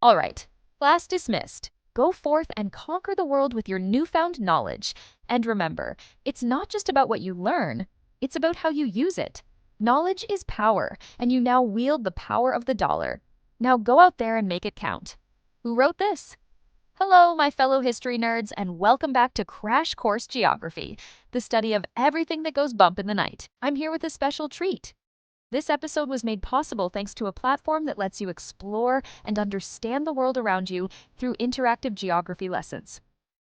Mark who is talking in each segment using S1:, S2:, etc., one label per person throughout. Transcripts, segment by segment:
S1: All right, class dismissed. Go forth and conquer the world with your newfound knowledge. And remember, it's not just about what you learn, it's about how you use it. Knowledge is power, and you now wield the power of the dollar. Now go out there and make it count. Who wrote this? Hello, my fellow history nerds, and welcome back to Crash Course Geography, the study of everything that goes bump in the night. I'm here with a special treat. This episode was made possible thanks to a platform that lets you explore and understand the world around you through interactive geography lessons.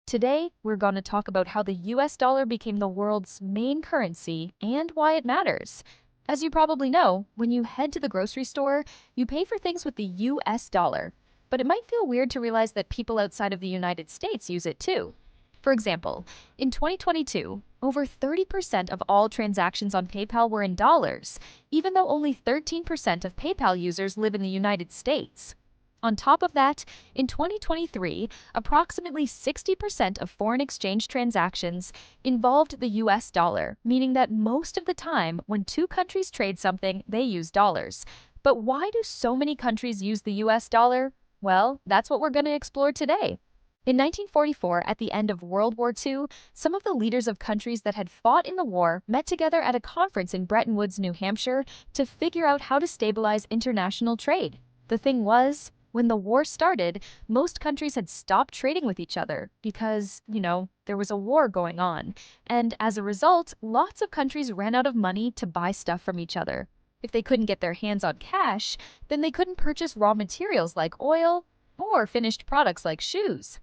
S1: Today, we're going to talk about how the US dollar became the world's main currency and why it matters. As you probably know, when you head to the grocery store, you pay for things with the US dollar. But it might feel weird to realize that people outside of the United States use it too. For example, in 2022, over 30% of all transactions on PayPal were in dollars, even though only 13% of PayPal users live in the United States. On top of that, in 2023, approximately 60% of foreign exchange transactions involved the US dollar, meaning that most of the time when two countries trade something, they use dollars. But why do so many countries use the US dollar? Well, that's what we're going to explore today. In 1944, at the end of World War II, some of the leaders of countries that had fought in the war met together at a conference in Bretton Woods, New Hampshire, to figure out how to stabilize international trade. The thing was, when the war started, most countries had stopped trading with each other because, there was a war going on. And as a result, lots of countries ran out of money to buy stuff from each other. If they couldn't get their hands on cash, then they couldn't purchase raw materials like oil or finished products like shoes.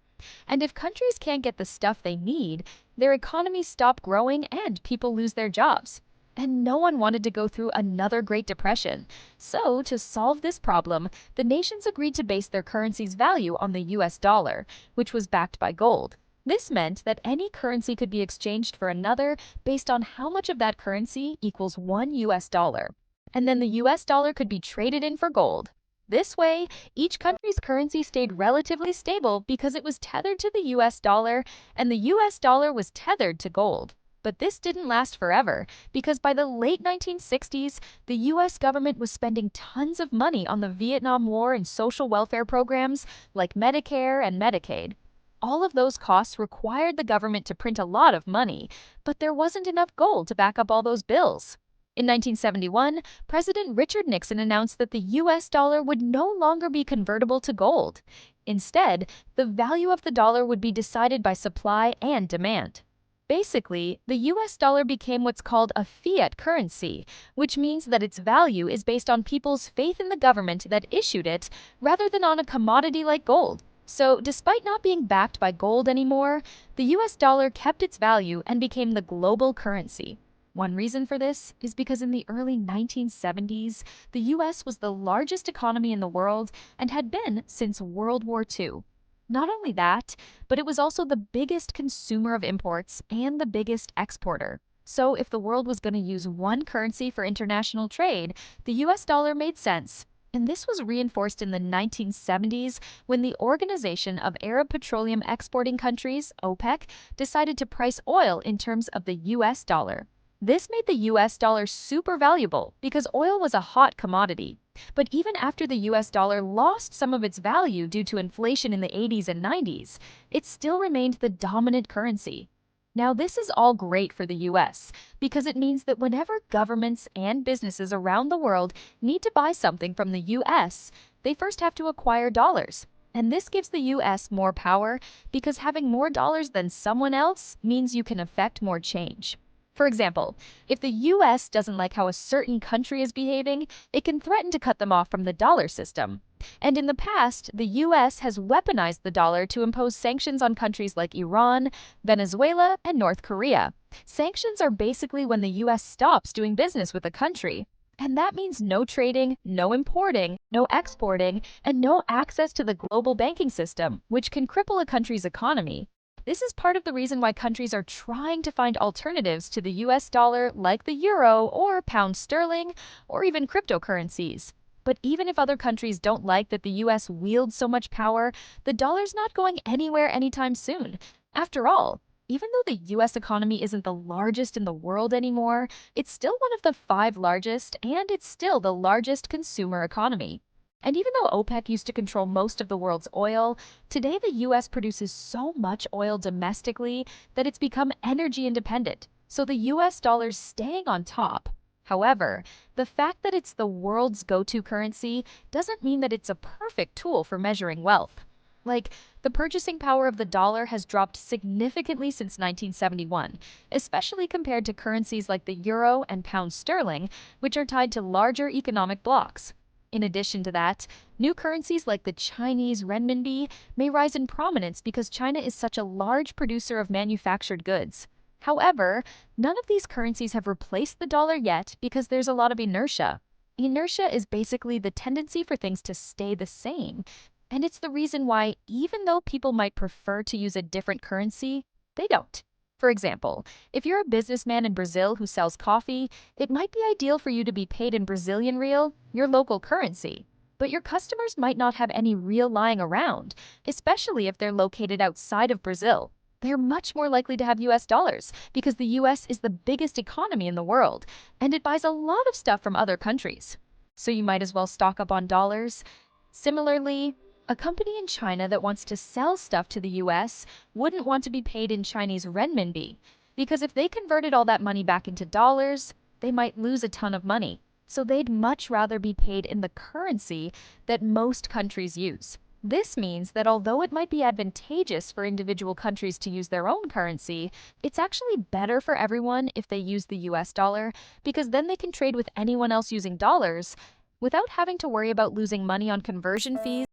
S1: And if countries can't get the stuff they need, their economies stop growing and people lose their jobs. And no one wanted to go through another Great Depression. So, to solve this problem, the nations agreed to base their currency's value on the US dollar, which was backed by gold. This meant that any currency could be exchanged for another based on how much of that currency equals 1 US dollar. And then the US dollar could be traded in for gold. This way, each country's currency stayed relatively stable because it was tethered to the US dollar and the US dollar was tethered to gold. But this didn't last forever because by the late 1960s, the US government was spending tons of money on the Vietnam War and social welfare programs like Medicare and Medicaid. All of those costs required the government to print a lot of money, but there wasn't enough gold to back up all those bills. In 1971, President Richard Nixon announced that the US dollar would no longer be convertible to gold. Instead, the value of the dollar would be decided by supply and demand. Basically, the US dollar became what's called a fiat currency, which means that its value is based on people's faith in the government that issued it rather than on a commodity like gold. So, despite not being backed by gold anymore, the US dollar kept its value and became the global currency. One reason for this is because in the early 1970s, the US was the largest economy in the world and had been since World War II. Not only that, but it was also the biggest consumer of imports and the biggest exporter. So if the world was going to use one currency for international trade, the US dollar made sense. And this was reinforced in the 1970s when the Organization of Arab Petroleum Exporting Countries, OPEC, decided to price oil in terms of the US dollar. This made the US dollar super valuable because oil was a hot commodity. But even after the US dollar lost some of its value due to inflation in the 80s and 90s, it still remained the dominant currency. Now, this is all great for the US because it means that whenever governments and businesses around the world need to buy something from the US, they first have to acquire dollars. And this gives the US more power because having more dollars than someone else means you can affect more change. For example, if the US doesn't like how a certain country is behaving, it can threaten to cut them off from the dollar system. And in the past, the US has weaponized the dollar to impose sanctions on countries like Iran, Venezuela, and North Korea. Sanctions are basically when the US stops doing business with a country. And that means no trading, no importing, no exporting, and no access to the global banking system, which can cripple a country's economy. This is part of the reason why countries are trying to find alternatives to the US dollar like the euro or pound sterling or even cryptocurrencies. But even if other countries don't like that the US wields so much power, the dollar's not going anywhere anytime soon. After all, even though the US economy isn't the largest in the world anymore, it's still one of the 5 largest and it's still the largest consumer economy. And even though OPEC used to control most of the world's oil, today the US produces so much oil domestically that it's become energy independent. So the US dollar's staying on top. However, the fact that it's the world's go-to currency doesn't mean that it's a perfect tool for measuring wealth. Like, the purchasing power of the dollar has dropped significantly since 1971, especially compared to currencies like the euro and pound sterling, which are tied to larger economic blocs. In addition to that, new currencies like the Chinese renminbi may rise in prominence because China is such a large producer of manufactured goods. However, none of these currencies have replaced the dollar yet because there's a lot of inertia. Inertia is basically the tendency for things to stay the same. And it's the reason why, even though people might prefer to use a different currency, they don't. For example, if you're a businessman in Brazil who sells coffee, it might be ideal for you to be paid in Brazilian real, your local currency. But your customers might not have any real lying around, especially if they're located outside of Brazil. They're much more likely to have US dollars because the US is the biggest economy in the world, and it buys a lot of stuff from other countries. So you might as well stock up on dollars. Similarly, a company in China that wants to sell stuff to the US wouldn't want to be paid in Chinese renminbi, because if they converted all that money back into dollars, they might lose a ton of money. So they'd much rather be paid in the currency that most countries use. This means that although it might be advantageous for individual countries to use their own currency, it's actually better for everyone if they use the US dollar, because then they can trade with anyone else using dollars without having to worry about losing money on conversion fees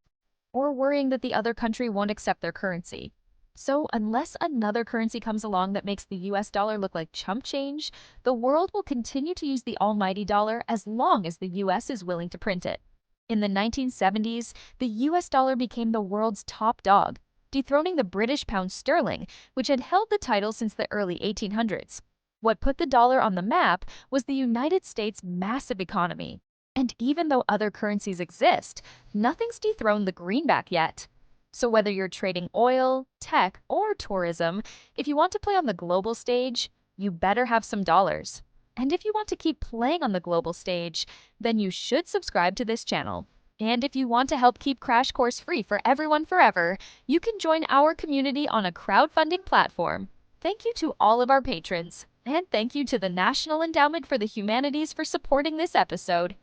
S1: or worrying that the other country won't accept their currency. So unless another currency comes along that makes the US dollar look like chump change, the world will continue to use the almighty dollar as long as the US is willing to print it. In the 1970s, the US dollar became the world's top dog, dethroning the British pound sterling, which had held the title since the early 1800s. What put the dollar on the map was the United States' massive economy. And even though other currencies exist, nothing's dethroned the greenback yet. So whether you're trading oil, tech, or tourism, if you want to play on the global stage, you better have some dollars. And if you want to keep playing on the global stage, then you should subscribe to this channel. And if you want to help keep Crash Course free for everyone forever, you can join our community on a crowdfunding platform. Thank you to all of our patrons, and thank you to the National Endowment for the Humanities for supporting this episode.